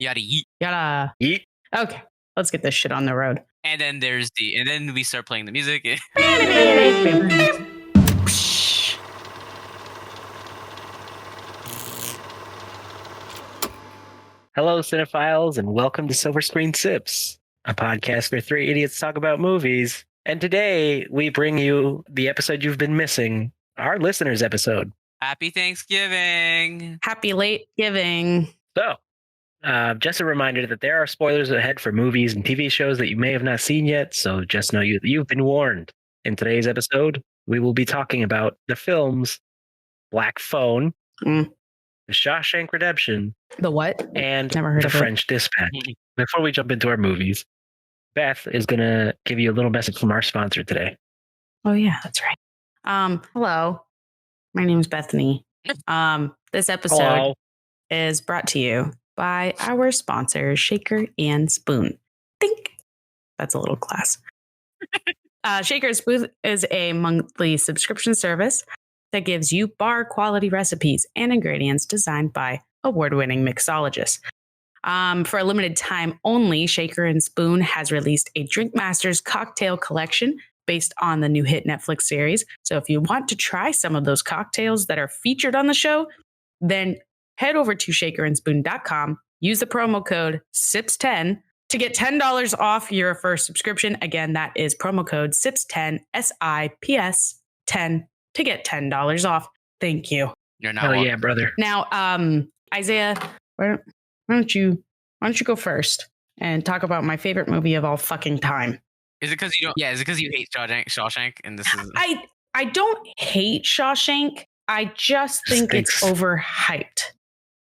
Yada yeet. Gotta. Yeet. Okay, let's get this shit on the road. And then then we start playing the music. Hello, cinephiles, and welcome to Silver Screen Sips, a podcast where three idiots talk about movies. And today we bring you the episode you've been missing, our listeners' episode. Happy Thanksgiving. Happy late giving. So, just a reminder that there are spoilers ahead for movies and TV shows that you may have not seen yet, so just know you've been warned. In today's episode, we will be talking about the films Black Phone, The Shawshank Redemption, The what? and Never heard The of it. French Dispatch. Before we jump into our movies, Beth is going to give you a little message from our sponsor today. Oh yeah, that's right. Hello. My name is Bethany. This episode Hello. is brought to you by our sponsor, Shaker and Spoon. Think. That's a little class. Shaker and Spoon is a monthly subscription service that gives you bar quality recipes and ingredients designed by award-winning mixologists. For a limited time only, Shaker and Spoon has released a Drink Masters cocktail collection based on the new hit Netflix series. So if you want to try some of those cocktails that are featured on the show, then head over to shakerandspoon.com, use the promo code SIPS10 to get $10 off your first subscription. Again, that is promo code SIPS10, SIPS 10 to get $10 off. Thank you. You're not. Hell welcome. yeah, brother. Now, Isaiah, why don't you go first and talk about my favorite movie of all fucking time? Is it because you don't? Yeah. Is it because you hate Shawshank? And this is. I don't hate Shawshank. I just think it's overhyped.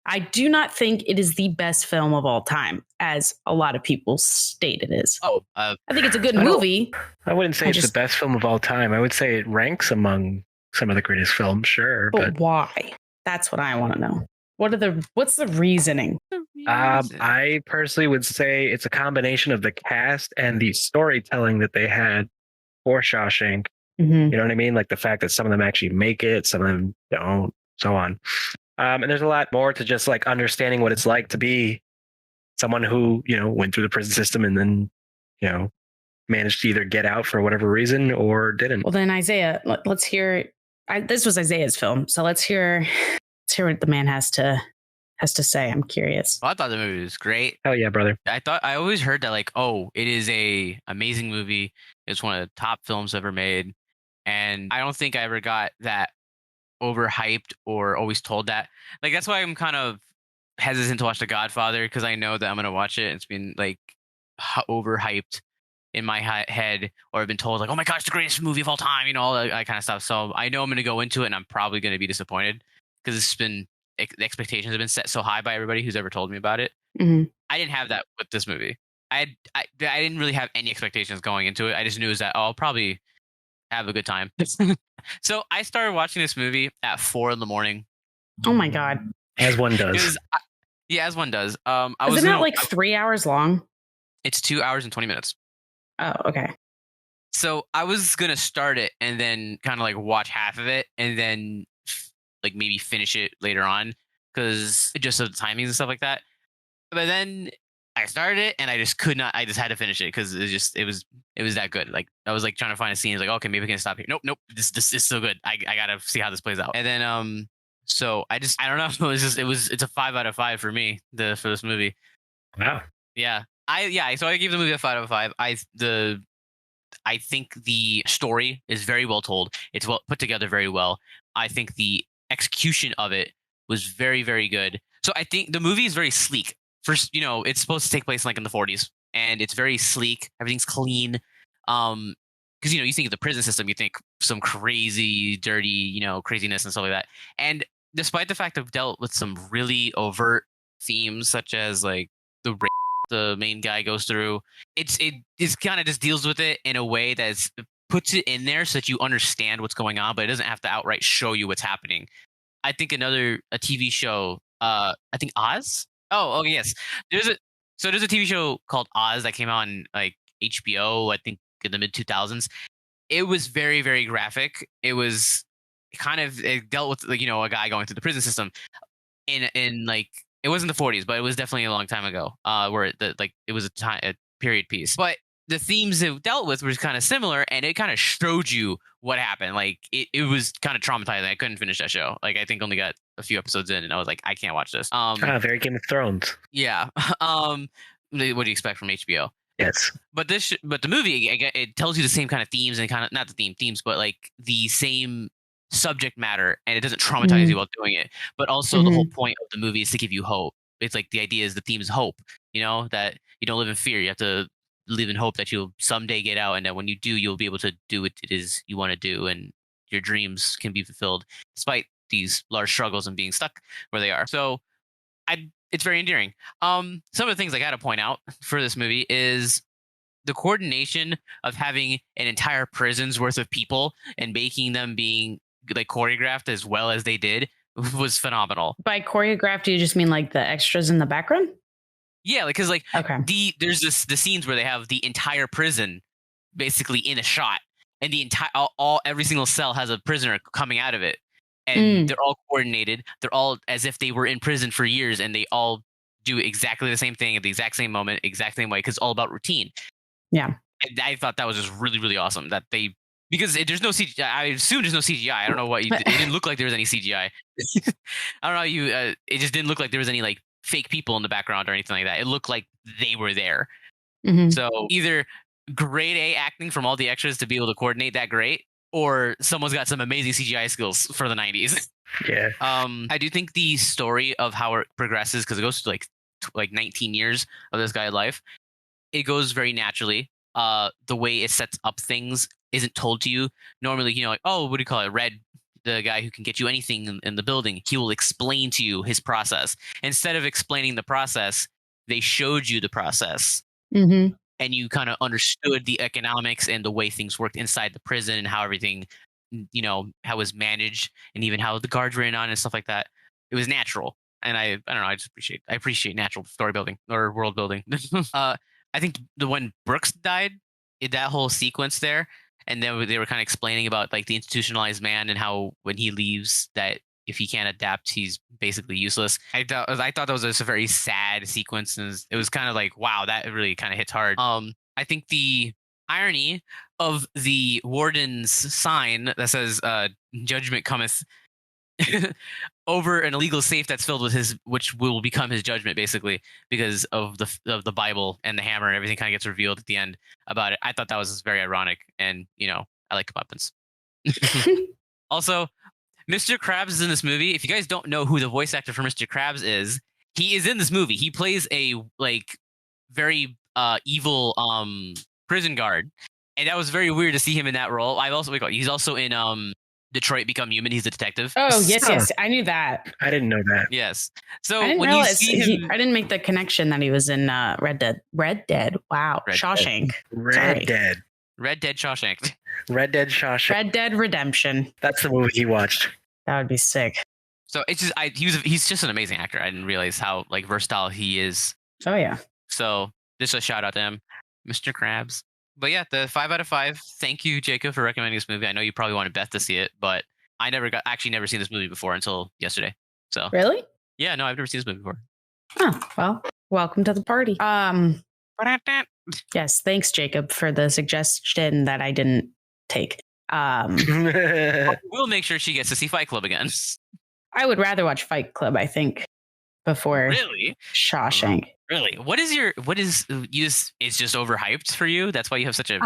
I do not think it is the best film of all time, as a lot of people state it is. I think it's a good movie. I wouldn't say it's the best film of all time. I would say it ranks among some of the greatest films, sure. But why? That's what I want to know. What's the reasoning? I personally would say it's a combination of the cast and the storytelling that they had for Shawshank. Mm-hmm. You know what I mean? Like the fact that some of them actually make it, some of them don't, so on. And there's a lot more to just like understanding what it's like to be someone who, went through the prison system and then, managed to either get out for whatever reason or didn't. Well, then Isaiah, let's hear. This was Isaiah's film, so let's hear what the man has to say. I'm curious. Well, I thought the movie was great. Hell yeah, brother. I always heard that it is a amazing movie. It's one of the top films ever made. And I don't think I ever got that overhyped or always told that. Like, that's why I'm kind of hesitant to watch The Godfather, because I know that I'm going to watch it. It's been like overhyped in my head, or I've been told like, oh my gosh, the greatest movie of all time, all that kind of stuff. So I know I'm going to go into it and I'm probably going to be disappointed because the expectations have been set so high by everybody who's ever told me about it. Mm-hmm. I didn't have that with this movie. I didn't really have any expectations going into it. I just knew that I'll probably have a good time. So I started watching this movie at 4 a.m. Oh my God. As one does. As one does. Isn't that like 3 hours long? It's 2 hours and 20 minutes. Oh, okay. So I was going to start it and then kind of like watch half of it and then like maybe finish it later on because just of the timings and stuff like that. But then I started it and I just could not. I just had to finish it because it was that good. Like I was like trying to find a scene. It's like, okay, maybe we can stop here. Nope. This is so good. I gotta see how this plays out. And then so I don't know. It's a 5 out of 5 for me for this movie. Wow. Yeah. So I gave the movie a 5 out of 5. I think the story is very well told. It's well put together very well. I think the execution of it was very, very good. So I think the movie is very sleek. First, it's supposed to take place like in the 40s, and it's very sleek. Everything's clean. Because you think of the prison system, you think some crazy, dirty, craziness and stuff like that. And despite the fact I've dealt with some really overt themes, such as like the rape the main guy goes through, it kind of just deals with it in a way that puts it in there so that you understand what's going on, but it doesn't have to outright show you what's happening. I think a TV show, I think Oz. Oh yes. There's a TV show called Oz that came out on like HBO, I think in the mid 2000s. It was very, very graphic. It dealt with like, a guy going through the prison system in like It wasn't the 40s, but it was definitely a long time ago. Where it was a period piece. But the themes it dealt with were kind of similar, and it kind of showed you what happened. Like it was kind of traumatizing. I couldn't finish that show. Like I think only got a few episodes in, and I was like, I can't watch this. Very Game of Thrones. Yeah. What do you expect from HBO? Yes. But but the movie, it tells you the same kind of themes and kind of not the themes, but like the same subject matter, and it doesn't traumatize you while doing it. But also the whole point of the movie is to give you hope. It's like the idea is the theme is hope, that you don't live in fear. You have to live in hope that you'll someday get out, and that when you do, you'll be able to do what it is you want to do, and your dreams can be fulfilled despite these large struggles and being stuck where they are. So it's very endearing. Some of the things I got to point out for this movie is the coordination of having an entire prison's worth of people and making them being like choreographed as well as they did was phenomenal. By choreographed, do you just mean like the extras in the background? Yeah, because okay. There's the scenes where they have the entire prison basically in a shot, and the entire every single cell has a prisoner coming out of it, and they're all coordinated. They're all as if they were in prison for years, and they all do exactly the same thing at the exact same moment, exact same way, because it's all about routine. Yeah, and I thought that was just really, really awesome that because there's no CGI. I assume there's no CGI. I don't know what it didn't look like there was any CGI. I don't know it just didn't look like there was any like fake people in the background or anything like that. It looked like they were there. So either grade A acting from all the extras to be able to coordinate that great, or someone's got some amazing CGI skills for the 90s. Yeah. I do think the story of how it progresses, because it goes to like 19 years of this guy's life, it goes very naturally. The way it sets up things isn't told to you. Normally, like, oh, what do you call it? Red, the guy who can get you anything in the building, he will explain to you his process. Instead of explaining the process, they showed you the process. And you kind of understood the economics and the way things worked inside the prison and how everything, how it was managed, and even how the guards were in on and stuff like that. It was natural. And I don't know, I appreciate natural story building or world building. I think when Brooks died, that whole sequence there, and then they were kind of explaining about like the institutionalized man and how when he leaves, that if he can't adapt, he's basically useless. I thought that was just a very sad sequence, and it was kind of like, wow, that really kind of hits hard. I think the irony of the warden's sign that says "Judgment cometh" over an illegal safe that's filled with which will become his judgment, basically, because of the Bible and the hammer and everything kind of gets revealed at the end about it. I thought that was very ironic, and I like weapons. Also, Mr. Krabs is in this movie. If you guys don't know who the voice actor for Mr. Krabs is, he is in this movie. He plays a very evil prison guard, and that was very weird to see him in that role. He's also in Detroit Become Human. He's the detective. Oh, yes. I knew that. I didn't know that. Yes. So I didn't when realize you see him, I didn't make the connection that he was in Red Dead. Wow. Shawshank. Red Dead. Red Dead Shawshank. Red Dead Shawshank. Red Dead Redemption. That's the movie he watched. That would be sick. So it's just he's just an amazing actor. I didn't realize how versatile he is. Oh yeah. So just a shout out to him, Mr. Krabs. But yeah, the 5 out of 5. Thank you, Jacob, for recommending this movie. I know you probably wanted Beth to see it, but I never seen this movie before until yesterday. So really? Yeah, no, I've never seen this movie before. Oh, well, welcome to the party. Yes, thanks, Jacob, for the suggestion that I didn't take. We'll make sure she gets to see Fight Club again. I would rather watch Fight Club, I think, before Shawshank. Really? It's just overhyped for you? That's why you have such a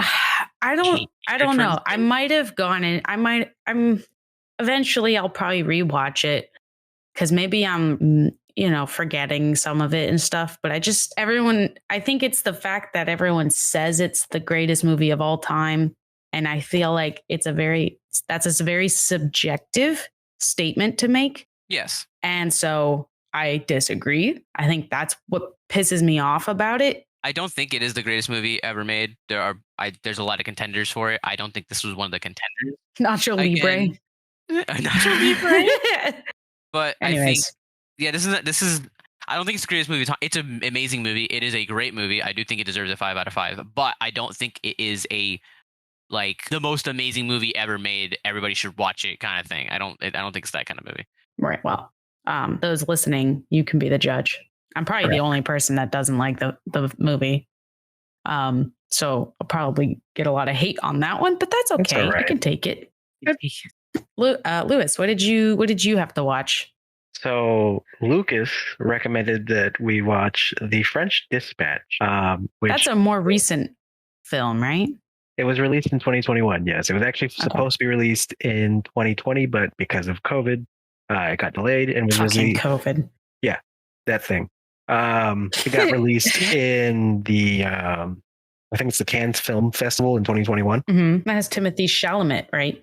I don't know. I might have gone in. Eventually I'll probably rewatch it, because maybe I'm forgetting some of it and stuff, but I think it's the fact that everyone says it's the greatest movie of all time, and I feel like that's a very subjective statement to make. Yes. And so I disagree. I think that's what pisses me off about it. I don't think it is the greatest movie ever made. There's a lot of contenders for it. I don't think this was one of the contenders. Nacho Libre. Nacho Libre. But anyways. I think, this is. I don't think it's the greatest movie. It's an amazing movie. It is a great movie. I do think it deserves a 5 out of 5. But I don't think it is the most amazing movie ever made. Everybody should watch it kind of thing. I don't think it's that kind of movie. Right. Well, those listening, you can be the judge. I'm probably the only person that doesn't like the movie. So I'll probably get a lot of hate on that one, but that's okay. I can take it. Lewis, what did you have to watch? So Lucas recommended that we watch The French Dispatch. Which that's a more recent film, right? It was released in 2021. Yes, it was actually supposed to be released in 2020, but because of COVID, it got delayed and was released. COVID. Yeah, that thing. It got released in the I think it's the Cannes Film Festival in 2021. Mm-hmm. That has Timothée Chalamet, right?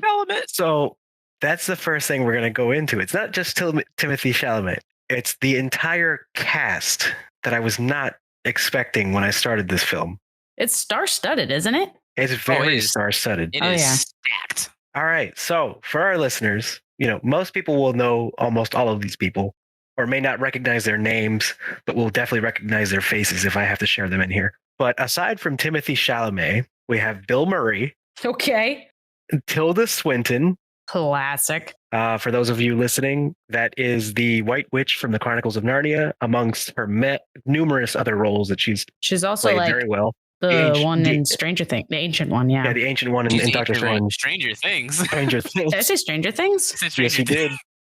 So that's the first thing we're going to go into. It's not just Timothée Chalamet. It's the entire cast that I was not expecting when I started this film. It's star-studded, isn't it? It's very star-studded. It is stacked. All right. So for our listeners, most people will know almost all of these people or may not recognize their names, but will definitely recognize their faces if I have to share them in here. But aside from Timothée Chalamet, we have Bill Murray. Okay. Tilda Swinton. Classic. For those of you listening, that is the White Witch from the Chronicles of Narnia, amongst her numerous other roles that she's also played very well. The one in Stranger Things, the ancient one, yeah. Yeah, the ancient one in Doctor Strange. Stranger Things. Stranger Things. Did I say Stranger Things? Yes, you did.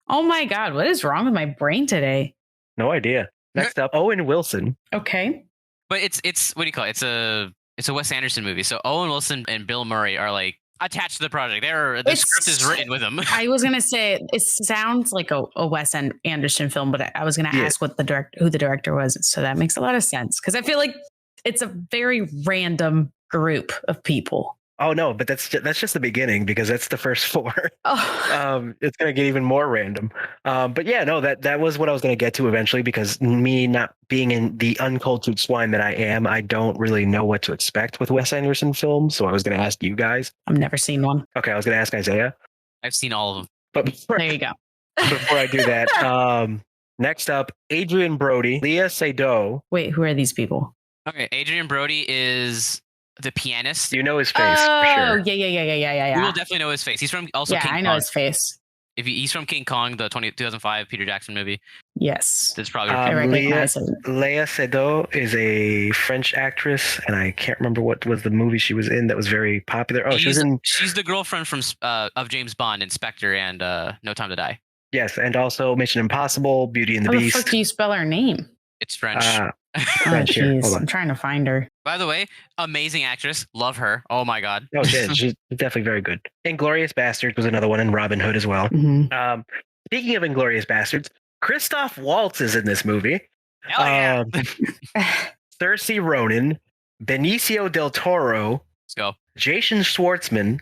Oh my God, what is wrong with my brain today? No idea. Next up, Owen Wilson. Okay. But it's what do you call it? It's a Wes Anderson movie. So Owen Wilson and Bill Murray are like attached to the project. The script is written with them. I was gonna say it sounds like a Wes Anderson film, but I was gonna ask who the director was. So that makes a lot of sense because I feel like it's a very random group of people. Oh no, but that's just the beginning because that's the first four. Oh. It's gonna get even more random. But yeah, no, that was what I was gonna get to eventually because me not being in the uncultured swine that I am, I don't really know what to expect with Wes Anderson films. So I was gonna ask you guys. I've never seen one. Okay, I was gonna ask Isaiah. I've seen all of them. But there you go. Before I do that, next up, Adrian Brody, Léa Seydoux. Wait, who are these people? Okay, Adrian Brody is the pianist. You know his face for sure. Yeah. You will definitely know his face. He's from King I know Kong. his face. He's from King Kong, the 2005 Peter Jackson movie. Yes. That's probably I recognize him. Léa Seydoux is a French actress, and I can't remember what was the movie she was in that was very popular. Oh, she's the girlfriend from of James Bond, Inspector, and No Time to Die. Yes, and also Mission Impossible, Beauty and the Beast. How the fuck do you spell her name? It's French. French here. Hold on. I'm trying to find her. By the way, amazing actress. Love her. Oh my God. Oh, she's definitely very good. Inglourious Basterds was another one, and Robin Hood as well. Mm-hmm. Speaking of Inglourious Basterds, Christoph Waltz is in this movie. Hell yeah. Saoirse Ronan, Benicio del Toro. Let's go. Jason Schwartzman,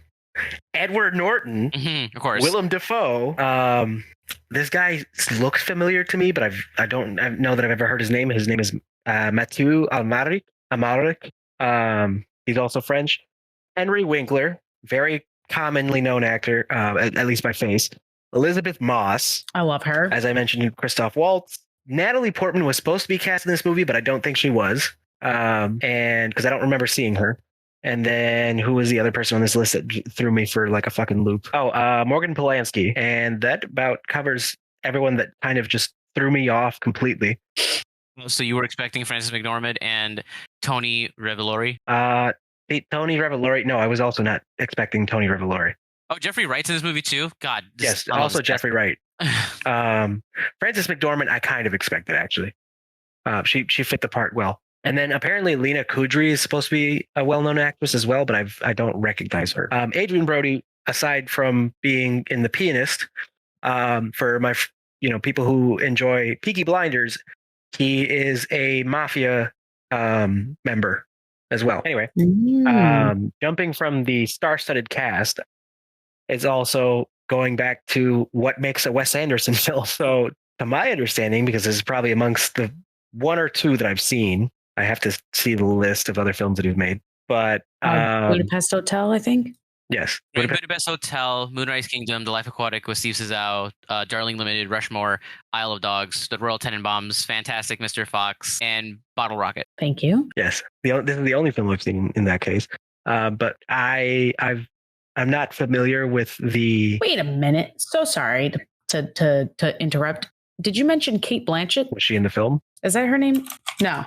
Edward Norton, of course. Willem Dafoe. This guy looks familiar to me, but I don't know that I've ever heard his name. His name is Mathieu Amalric. He's also French. Henry Winkler, very commonly known actor, at least by face. Elizabeth Moss. I love her. As I mentioned, Christoph Waltz. Natalie Portman was supposed to be cast in this movie, but I don't think she was. And because I don't remember seeing her. And then who was the other person on this list that threw me for like a fucking loop? Oh, Morgan Polanski. And that about covers everyone that kind of just threw me off completely. So you were expecting Frances McDormand and Tony Revolori? Tony Revolori. No, I was also not expecting Tony Revolori. Oh, Jeffrey Wright's in this movie too? God. Yes, also Jeffrey Wright. Frances McDormand, I kind of expected actually. She fit the part well. And then apparently Lena Kudry is supposed to be a well-known actress as well, but I don't recognize her. Adrian Brody, aside from being in The Pianist, for my people who enjoy Peaky Blinders, he is a mafia member as well. Anyway, jumping from the star-studded cast, it's also going back to what makes a Wes Anderson film. So, to my understanding, because this is probably amongst the one or two that I've seen. I have to see the list of other films that he's made, but Budapest Hotel, I think. Yes, Budapest Hotel, Moonrise Kingdom, The Life Aquatic with Steve Zissou, Darling Limited, Rushmore, Isle of Dogs, The Royal Tenenbaums, Fantastic Mr. Fox, and Bottle Rocket. Thank you. Yes, this is the only film I've seen in that case. But I'm not familiar with the. Wait a minute. So sorry to interrupt. Did you mention Kate Blanchett? Was she in the film? Is that her name? No.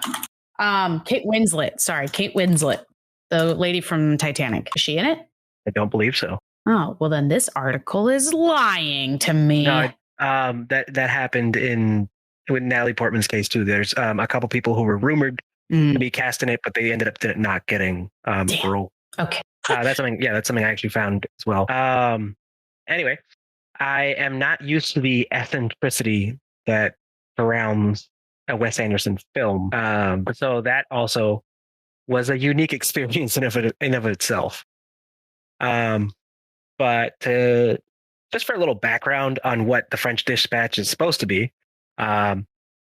Kate Winslet. Sorry, Kate Winslet, the lady from Titanic. Is she in it? I don't believe so. Oh, well, then this article is lying to me. No, that happened with Natalie Portman's case too. There's a couple people who were rumored to be cast in it, but they ended up not getting a role. Okay. That's something I actually found as well. Anyway, I am not used to the eccentricity that surrounds a Wes Anderson film. So that also was a unique experience in of itself. But just for a little background on what the French Dispatch is supposed to be.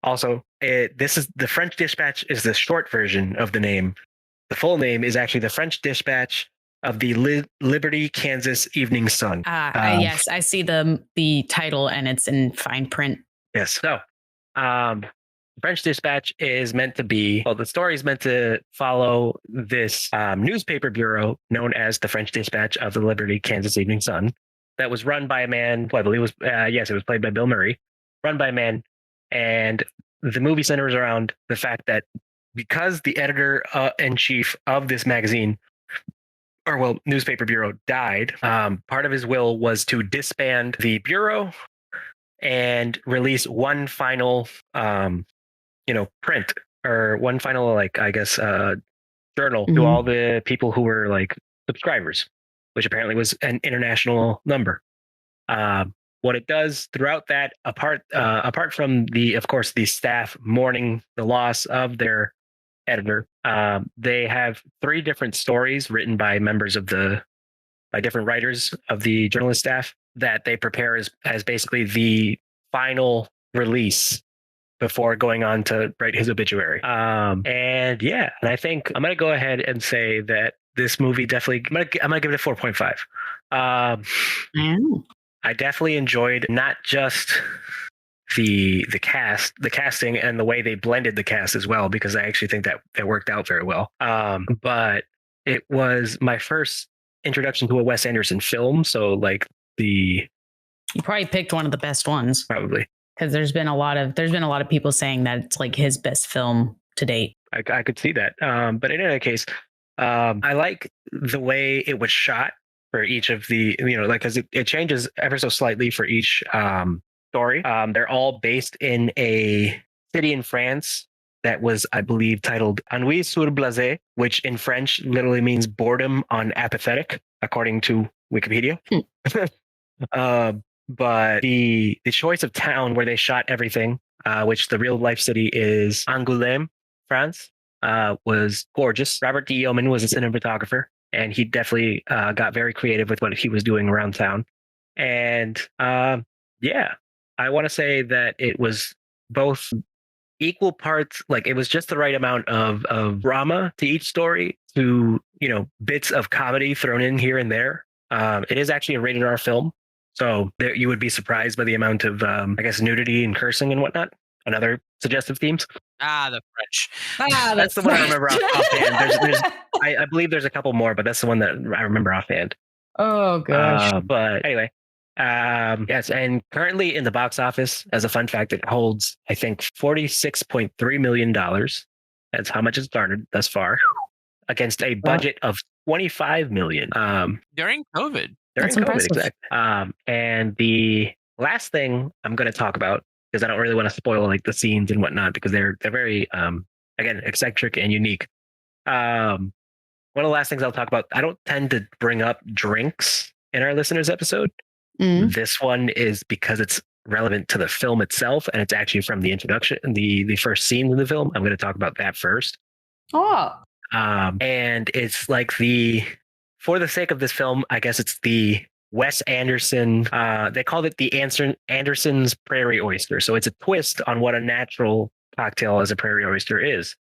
Also, the French Dispatch is the short version of the name. The full name is actually the French Dispatch of the Liberty, Kansas Evening Sun. Yes, I see the title and it's in fine print. Yes. So, French Dispatch is meant to be, the story is meant to follow this newspaper bureau known as the French Dispatch of the Liberty, Kansas Evening Sun that was run by a man who I believe was, it was played by Bill Murray, run by a man. And the movie centers around the fact that because the editor-in-chief of this magazine, newspaper bureau died, part of his will was to disband the bureau and release one final print or one final journal to all the people who were subscribers, which apparently was an international number. What it does throughout that, apart from the staff mourning the loss of their editor, they have 3 different stories written by different writers of the journalist staff that they prepare as basically the final release before going on to write his obituary. And I think I'm going to go ahead and say that this movie definitely, I'm going to give it a 4.5. I definitely enjoyed not just the casting and the way they blended the cast as well, because I actually think that worked out very well. But it was my first introduction to a Wes Anderson film. So you probably picked one of the best ones. Probably. Because there's been a lot of people saying that it's his best film to date. I could see that. But in any case, I like the way it was shot for each of the, because it changes ever so slightly for each story. They're all based in a city in France that was, I believe, titled Ennui sur Blasé, which in French literally means boredom on apathetic, according to Wikipedia. But the choice of town where they shot everything, which the real life city is Angoulême, France, was gorgeous. Robert D. Yeoman was a cinematographer, and he definitely got very creative with what he was doing around town. And I want to say that it was both equal parts, it was just the right amount of drama to each story, to bits of comedy thrown in here and there. It is actually a rated R film. So you would be surprised by the amount of, nudity and cursing and whatnot, and other suggestive themes. The French. That's the one I remember offhand. I believe there's a couple more, but that's the one that I remember offhand. Oh, gosh. But anyway, yes. And currently in the box office, as a fun fact, it holds, I think, $46.3 million. That's how much it's garnered thus far, against a budget of $25 million. During COVID. During COVID, exactly. And the last thing I'm going to talk about, because I don't really want to spoil the scenes and whatnot, because they're very again eccentric and unique. One of the last things I'll talk about, I don't tend to bring up drinks in our listeners episode. This one is because it's relevant to the film itself, and it's actually from the introduction, the first scene in the film. I'm going to talk about that first. And it's for the sake of this film, I guess it's the Wes Anderson, they called it the Anderson's Prairie Oyster. So it's a twist on what a natural cocktail as a prairie oyster is.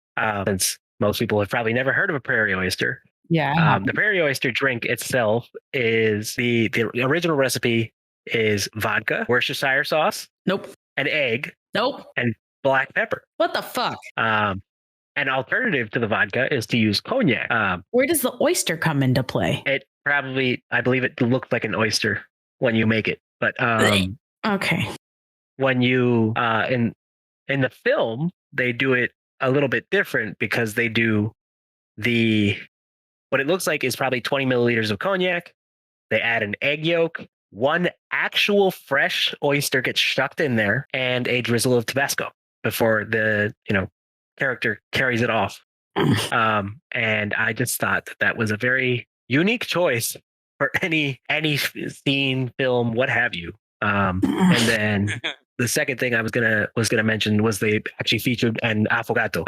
Since most people have probably never heard of a prairie oyster. Yeah. The prairie oyster drink itself is the original recipe is vodka, Worcestershire sauce. Nope. An egg. Nope. And black pepper. What the fuck? An alternative to the vodka is to use cognac. Where does the oyster come into play? It probably, I believe it looks like an oyster when you make it. But okay. when you in the film they do it a little bit different because they do what it looks like is probably 20 milliliters of cognac. They add an egg yolk, one actual fresh oyster gets shucked in there, and a drizzle of Tabasco before the character carries it off. And I just thought that was a very unique choice for any scene, film, what have you. And then the second thing I was gonna mention was they actually featured an affogato.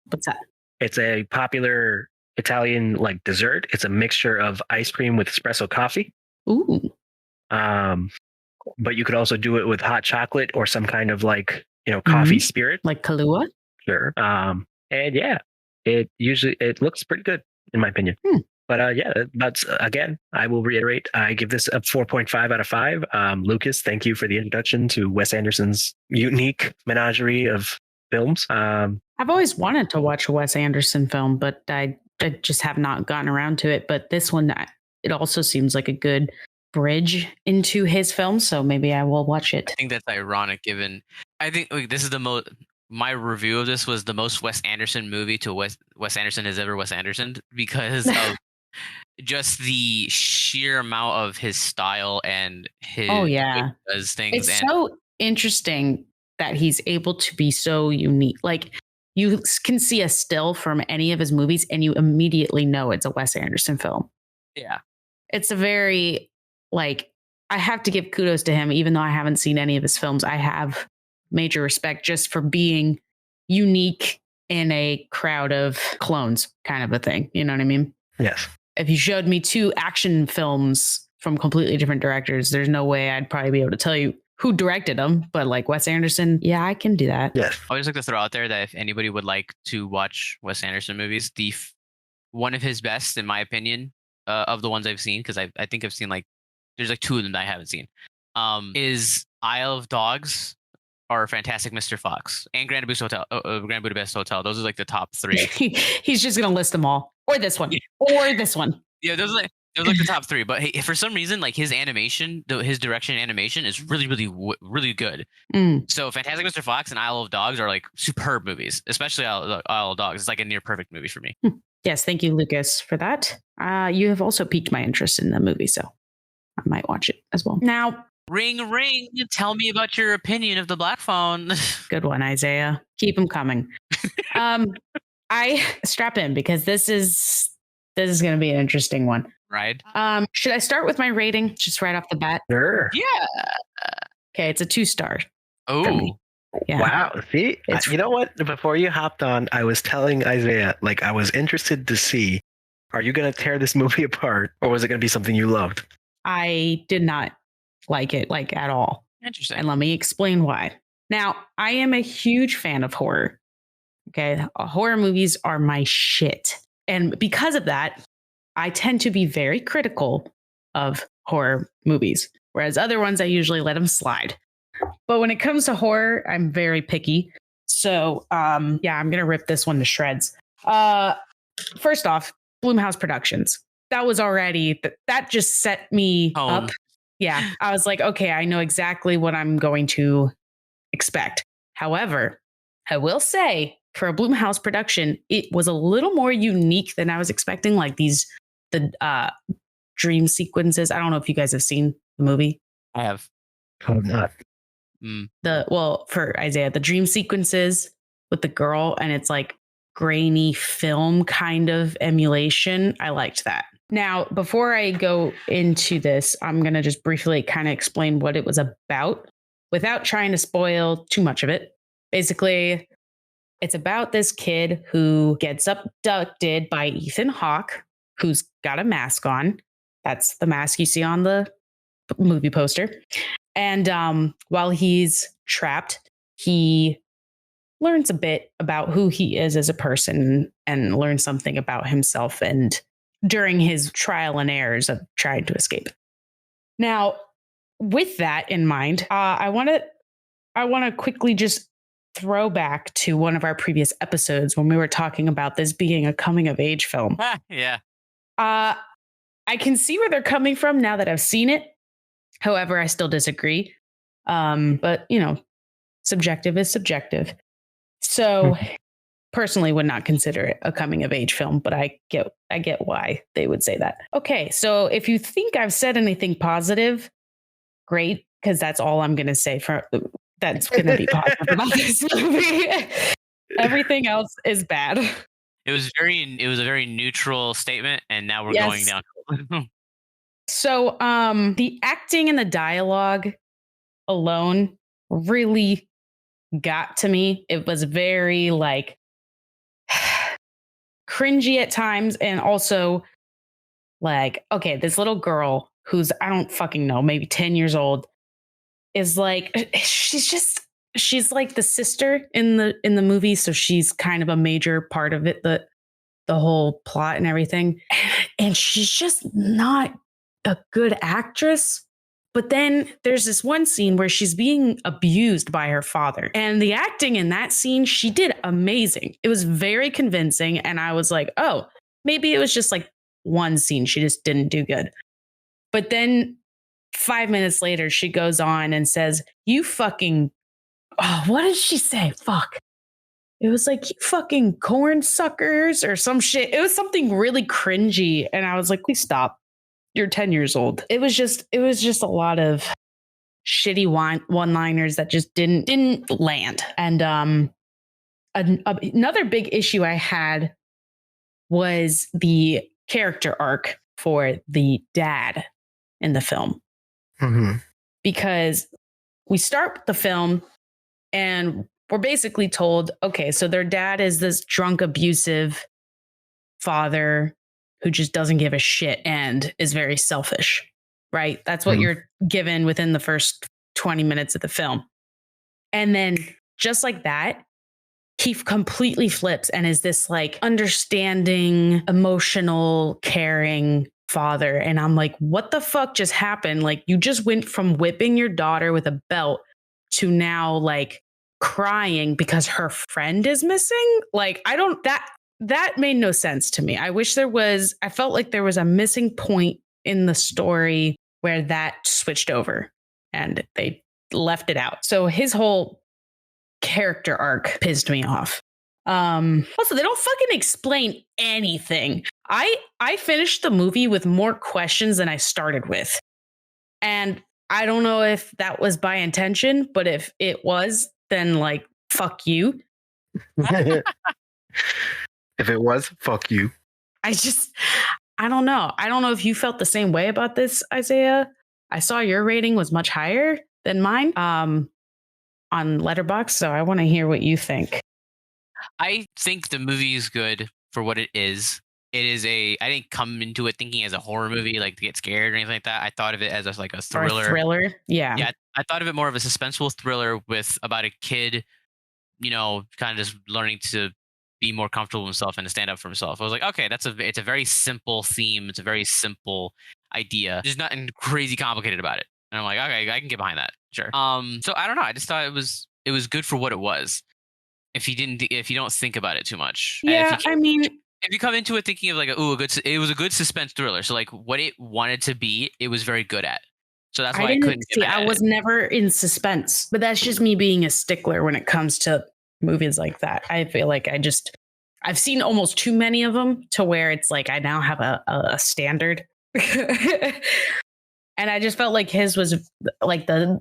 What's that? It's a popular Italian like dessert. It's a mixture of ice cream with espresso coffee. Ooh. But you could also do it with hot chocolate or some kind of like coffee spirit, like Kahlua. Sure. And yeah, it looks pretty good in my opinion. But yeah, that's again, I will reiterate, I give this a 4.5 out of 5. Lucas, thank you for the introduction to Wes Anderson's unique menagerie of films. I've always wanted to watch a Wes Anderson film, but I just have not gotten around to it. But this one, it also seems like a good bridge into his film, so maybe I will watch it. I think that's ironic, given I think this is the most. My review of this was the most Wes Anderson movie to Wes Anderson has ever Wes Anderson because of just the sheer amount of his style and his does things. It's so interesting that he's able to be so unique. Like you can see a still from any of his movies and you immediately know it's a Wes Anderson film. Yeah. It's a very I have to give kudos to him, even though I haven't seen any of his films. I have major respect just for being unique in a crowd of clones kind of a thing. You know what I mean? Yes. If you showed me 2 action films from completely different directors, there's no way I'd probably be able to tell you who directed them. But like Wes Anderson, yeah, I can do that. Yes. I would just like to throw out there that if anybody would like to watch Wes Anderson movies, one of his best, in my opinion, of the ones I've seen, because I think I've seen there's 2 of them that I haven't seen, is Isle of Dogs or Fantastic Mr. Fox and Grand Budapest Hotel. Those are the top 3. He's just going to list them all. Or this one. Or this one. Yeah, those are the top 3. But hey, for some reason, his animation, his direction animation is really, really, really good. So Fantastic Mr. Fox and Isle of Dogs are superb movies, especially Isle of Dogs. It's a near perfect movie for me. Yes, thank you, Lucas, for that. You have also piqued my interest in the movie, so I might watch it as well. Now, ring, ring. Tell me about your opinion of the Black Phone. Good one, Isaiah. Keep them coming. I strap in because this is going to be an interesting one. Right. Should I start with my rating just right off the bat? Sure. Yeah. Okay, it's a 2-star. Oh. Yeah. Wow. See, you know what? Before you hopped on, I was telling Isaiah, I was interested to see, are you going to tear this movie apart or was it going to be something you loved? I did not like it at all. Interesting. And let me explain why. Now, I am a huge fan of horror. Okay. Horror movies are my shit. And because of that, I tend to be very critical of horror movies, whereas other ones, I usually let them slide. But when it comes to horror, I'm very picky. So, I'm going to rip this one to shreds. First off, Blumhouse Productions. That was already, that just set me up. Yeah. I was like, okay, I know exactly what I'm going to expect. However, I will say for a Blumhouse production, it was a little more unique than I was expecting. The dream sequences. I don't know if you guys have seen the movie. I have. Oh, not. For Isaiah, the dream sequences with the girl and it's grainy film kind of emulation. I liked that. Now, before I go into this, I'm going to just briefly kind of explain what it was about without trying to spoil too much of it. Basically, it's about this kid who gets abducted by Ethan Hawke, who's got a mask on. That's the mask you see on the movie poster. And while he's trapped, he learns a bit about who he is as a person and learns something about himself and during his trial and errors of trying to escape. Now, with that in mind, I want to quickly just throw back to one of our previous episodes when we were talking about this being a coming of age film. Yeah. I can see where they're coming from now that I've seen it. However, I still disagree. But subjective is subjective. So personally would not consider it a coming of age film, but I get why they would say that. Okay, so if you think I've said anything positive, great, because that's all I'm going to say that's going to be positive about this movie. Everything else is bad. It was a very neutral statement, and now we're going down. So the acting and the dialogue alone really got to me. It was very like cringy at times, and also like, okay, this little girl who's, I don't fucking know, maybe 10 years old, is like, she's like the sister in the movie, so she's kind of a major part of it, the whole plot and everything, and she's just not a good actress. But then there's this one scene where she's being abused by her father. And the acting in that scene, she did amazing. It was very convincing. And I was like, oh, maybe it was just like one scene. She just didn't do good. But then 5 minutes later, she goes on and says, you fucking, what did she say? Fuck. It was like, you fucking corn suckers or some shit. It was something really cringy. And I was like, please stop. You're 10 years old. It was just a lot of shitty one-liners that just didn't land. And another big issue I had was the character arc for the dad in the film. Mm-hmm. Because we start the film and we're basically told, okay, so their dad is this drunk, abusive father who just doesn't give a shit and is very selfish, right? That's what you're given within the first 20 minutes of the film. And then just like that, he completely flips and is this like understanding, emotional, caring father. And I'm like, what the fuck just happened? Like, you just went from whipping your daughter with a belt to now like crying because her friend is missing. Like, that made no sense to me. I felt like there was a missing point in the story where that switched over and they left it out. So his whole character arc pissed me off. Also, they don't fucking explain anything. I finished the movie with more questions than I started with. And I don't know if that was by intention, but if it was, then like, fuck you. If it was, fuck you. I don't know. I don't know if you felt the same way about this, Isaiah. I saw your rating was much higher than mine on Letterboxd, so I want to hear what you think. I think the movie is good for what it is. I didn't come into it thinking as a horror movie, like to get scared or anything like that. I thought of it as like a thriller. Or a thriller, yeah. Yeah, I thought of it more of a suspenseful thriller about a kid, kind of just learning to be more comfortable with himself and to stand up for himself. I was like, okay, it's a very simple theme. It's a very simple idea. There's nothing crazy complicated about it. And I'm like, okay, I can get behind that. Sure. So I don't know. I just thought it was good for what it was. If you don't think about it too much. Yeah, if you come into it thinking of like, it was a good suspense thriller. So like what it wanted to be, it was very good at. So that's why I couldn't get mad at it. I was never in suspense, but that's just me being a stickler when it comes to movies like that. I feel like I've seen almost too many of them to where it's like I now have a standard. And I just felt like his was like there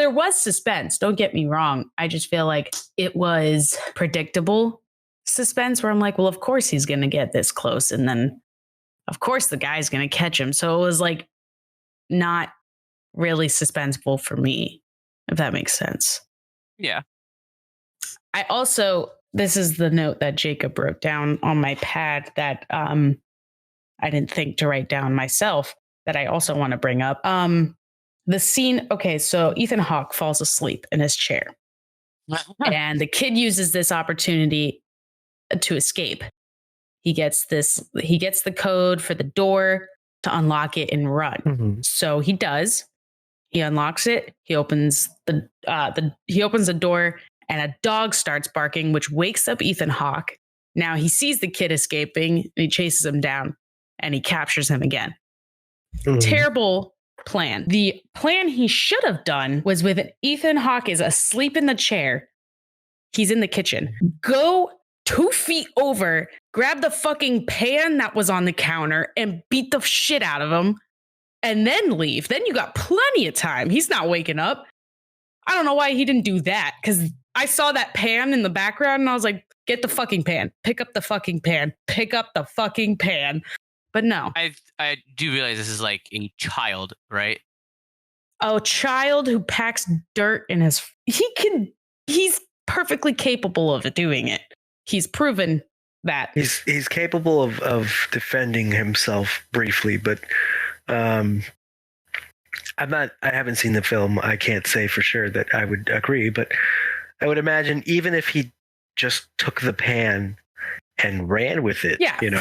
was suspense. Don't get me wrong. I just feel like it was predictable suspense where I'm like, well, of course he's going to get this close. And then of course the guy's going to catch him. So it was like not really suspenseful for me, if that makes sense. Yeah. I also, this is the note that Jacob wrote down on my pad that I didn't think to write down myself that I also want to bring up. The scene, okay, so Ethan Hawke falls asleep in his chair. And the kid uses this opportunity to escape. He gets the code for the door to unlock it and run. Mm-hmm. So he does. He unlocks it. He opens the door, and a dog starts barking, which wakes up Ethan Hawke. Now he sees the kid escaping, and he chases him down, and he captures him again. Mm-hmm. Terrible plan. The plan he should have done was with Ethan Hawke is asleep in the chair. He's in the kitchen. Go 2 feet over, grab the fucking pan that was on the counter and beat the shit out of him and then leave. Then you got plenty of time. He's not waking up. I don't know why he didn't do that because I saw that pan in the background and I was like, get the fucking pan. Pick up the fucking pan. Pick up the fucking pan. But no. I do realize this is like a child, right? A child who packs dirt in his... He's perfectly capable of doing it. He's proven that. He's capable of defending himself briefly, but I haven't seen the film. I can't say for sure that I would agree, but I would imagine even if he just took the pan and ran with it, there's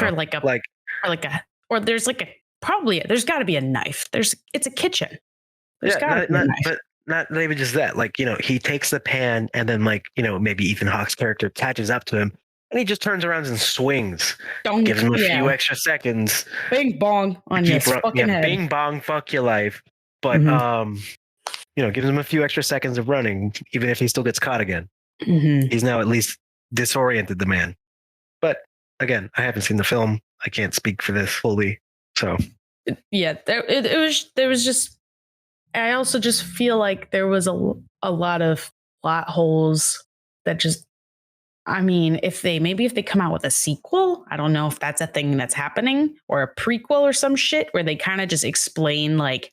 got to be a knife. It's a kitchen. Not even just that. Like, he takes the pan and then maybe Ethan Hawke's character catches up to him and he just turns around and swings. Gives him a few extra seconds. Bing bong on your fucking head. Bing bong, fuck your life. But gives him a few extra seconds of running, even if he still gets caught again. Mm-hmm. He's now at least disoriented the man. But again, I haven't seen the film. I can't speak for this fully. So there was just. I also just feel like there was a lot of plot holes that just. I mean, if they come out with a sequel, I don't know if that's a thing that's happening, or a prequel or some shit where they kind of just explain like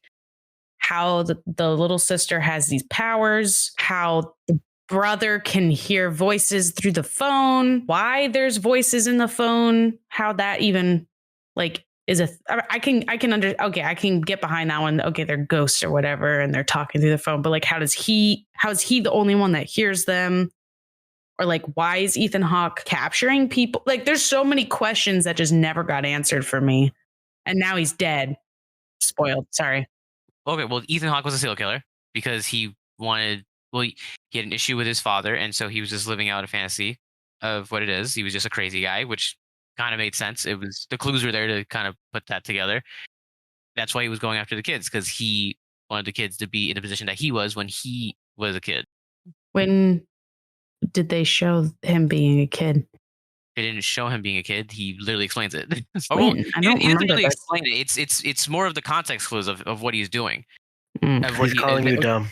how the little sister has these powers, how the brother can hear voices through the phone, why there's voices in the phone, how that even like is I can get behind that one. Okay, they're ghosts or whatever and they're talking through the phone, but like how is he the only one that hears them? Or like, why is Ethan Hawke capturing people? Like, there's so many questions that just never got answered for me. And now he's dead. Spoiled. Sorry. Okay, well, Ethan Hawke was a serial killer because he had an issue with his father. And so he was just living out a fantasy of what it is. He was just a crazy guy, which kind of made sense. The clues were there to kind of put that together. That's why he was going after the kids, because he wanted the kids to be in the position that he was when he was a kid. When did they show him being a kid? They didn't show him being a kid. He literally explains it. I don't remember really this. explain it. It's more of the context clues of what he's doing. He's calling you dumb.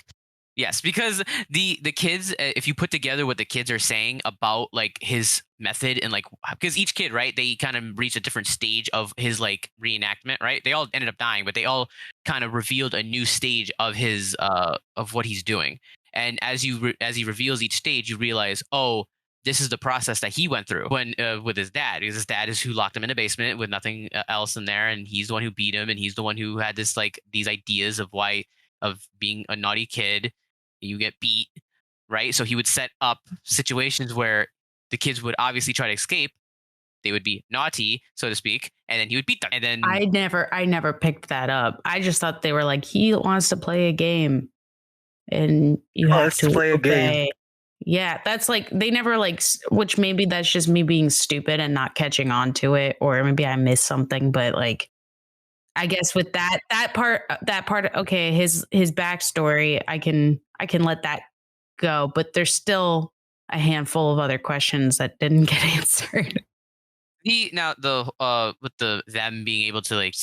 Yes, because the kids, if you put together what the kids are saying about like his method and like, because each kid, right, they kind of reached a different stage of his like reenactment, right? They all ended up dying, but they all kind of revealed a new stage of his of what he's doing. And as he reveals each stage, you realize, oh, this is the process that he went through when with his dad, because his dad is who locked him in a basement with nothing else in there, and he's the one who beat him, and he's the one who had these ideas of being a naughty kid. You get beat, right? So he would set up situations where the kids would obviously try to escape. They would be naughty, so to speak, and then he would beat them. And then I never picked that up. I just thought they were like, he wants to play a game. And you have to play a game. Yeah, that's like they never like, which maybe that's just me being stupid and not catching on to it, or maybe I missed something. But like, I guess with that part, okay, his backstory, I can let that go. But there's still a handful of other questions that didn't get answered. With them being able to like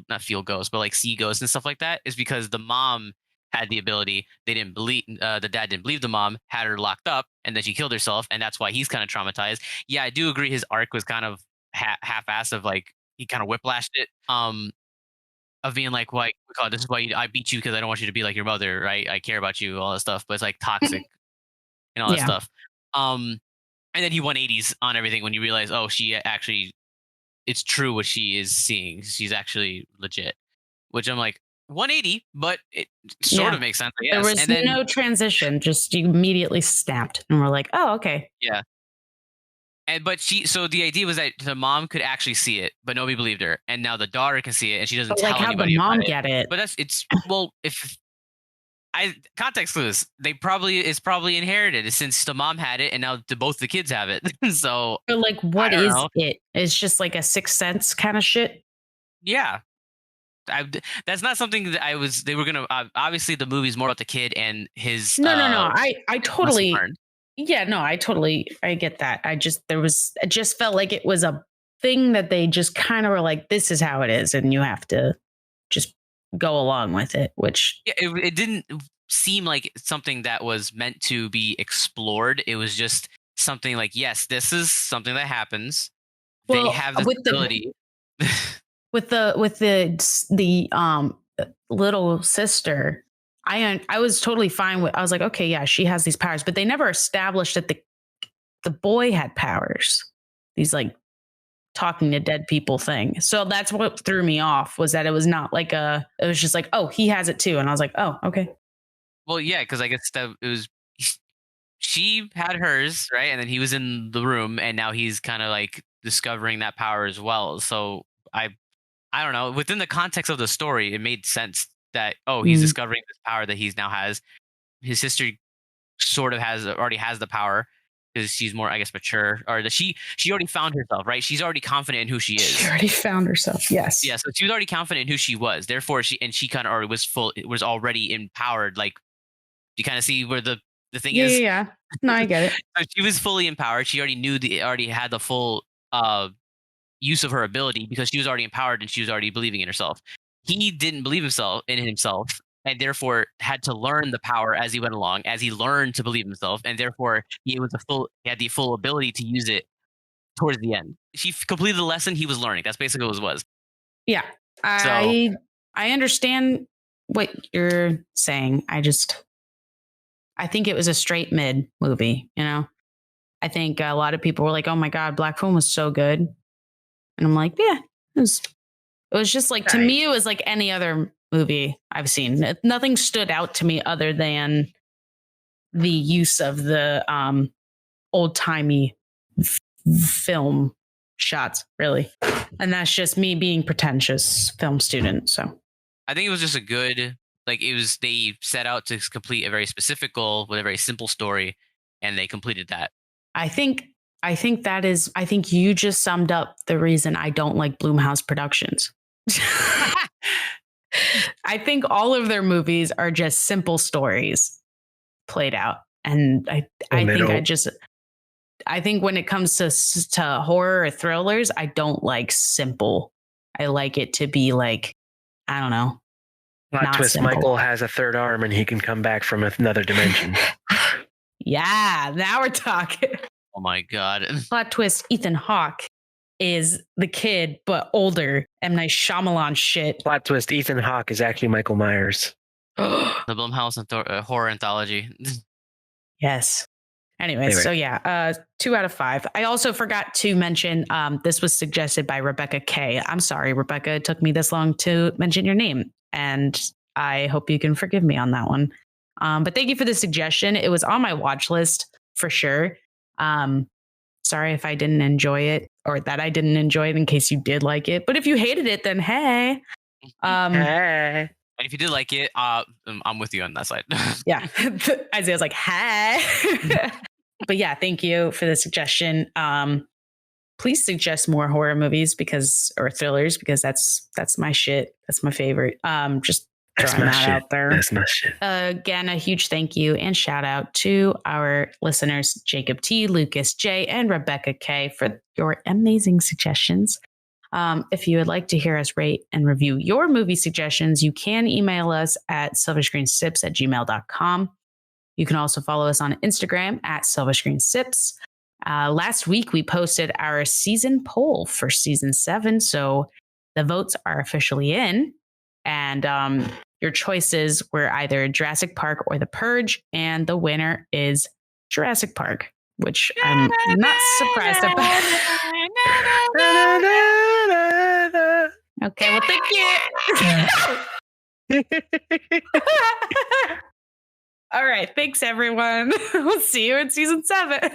not feel ghosts, but like see ghosts and stuff like that is because the mom had the ability. They didn't believe the dad didn't believe the mom, had her locked up, and then she killed herself, and that's why he's kind of traumatized. Yeah, I do agree. His arc was kind of half-assed. Of like he kind of whiplashed it. Of being like, "Why? God, this is why I beat you because I don't want you to be like your mother, right? I care about you, all that stuff." But it's like toxic and all that stuff. And then he 180s on everything when you realize, oh, it's true what she is seeing. She's actually legit. Which I'm like, 180, but it sort of makes sense. I guess. There was no transition; just you immediately snapped, and we're like, "Oh, okay." Yeah. So the idea was that the mom could actually see it, but nobody believed her, and now the daughter can see it, and she doesn't tell anybody. How the mom about get it? But context clues, it's probably inherited since the mom had it, and now both the kids have it. So, but like, what is it? It's just like a sixth sense kind of shit. Yeah. that's not something that they were gonna. Obviously, the movie's more about the kid and his. No. I lesson totally. learned. Yeah, no, I get that. It just felt like it was a thing that they just kind of were like, this is how it is, and you have to just go along with it. Which Yeah, it didn't seem like something that was meant to be explored. It was just something like, yes, this is something that happens. They have this ability. With the little sister, I was totally fine with. I was like, okay, yeah, she has these powers, but they never established that the boy had powers. These like talking to dead people thing. So that's what threw me off, was that it was not like it was just like, oh, he has it too, and I was like, oh, okay. Well, yeah, because I guess that it was. She had hers, right, and then he was in the room, and now he's kind of like discovering that power as well. So I don't know. Within the context of the story, it made sense that he's discovering this power that he's now has. His sister sort of already has the power because she's more, I guess, mature, or she already found herself, right? She's already confident in who she is. She already found herself. Yes. Yeah. So she was already confident in who she was. Therefore, she kind of already was already empowered. Like, you kind of see where the thing is. Yeah. No, I get it. So she was fully empowered. She already already had the full use of her ability because she was already empowered and she was already believing in herself. He didn't believe in himself, and therefore had to learn the power as he went along, as he learned to believe himself, and therefore he had the full ability to use it towards the end. She completed the lesson he was learning. That's basically what it was. Yeah. I understand what you're saying. I think it was a straight mid movie, you know? I think a lot of people were like, oh my God, Black Phone was so good. And I'm like, yeah, it was just like, to me, it was like any other movie I've seen. Nothing stood out to me other than the use of the old timey film shots, really. And that's just me being pretentious film student. So I think it was just a good, they set out to complete a very specific goal with a very simple story, and they completed that. I think you just summed up the reason I don't like Blumhouse Productions. I think all of their movies are just simple stories played out. And I think when it comes to horror or thrillers, I don't like simple. I like it to be like, I don't know. Plot twist, simple. Michael has a third arm and he can come back from another dimension. Yeah, now we're talking. Oh my God. Plot twist, Ethan Hawke is the kid, but older. M. Night Shyamalan shit. Plot twist, Ethan Hawke is actually Michael Myers. The Blumhouse horror anthology. Yes. Anyway, so yeah, 2 out of 5. I also forgot to mention, this was suggested by Rebecca K. I'm sorry, Rebecca, it took me this long to mention your name, and I hope you can forgive me on that one. But thank you for the suggestion. It was on my watch list for sure. Sorry if I didn't enjoy it, or that I didn't enjoy it, in case you did like it. But if you hated it, then hey. Hey. And if you did like it, I'm with you on that side. Yeah. Isaiah's like, hey. But yeah, thank you for the suggestion. Please suggest more horror movies or thrillers, because that's my shit. That's my favorite. Just throwing that out there. That's my shit. Again, a huge thank you and shout out to our listeners, Jacob T, Lucas J, and Rebecca K, for your amazing suggestions. If you would like to hear us rate and review your movie suggestions, you can email us at silverscreensips@gmail.com. You can also follow us on Instagram at silverscreensips. Last week, we posted our season poll for season 7. So the votes are officially in. And your choices were either Jurassic Park or The Purge. And the winner is Jurassic Park, which I'm not surprised about. Okay, well, thank you. All right. Thanks, everyone. We'll see you in season 7.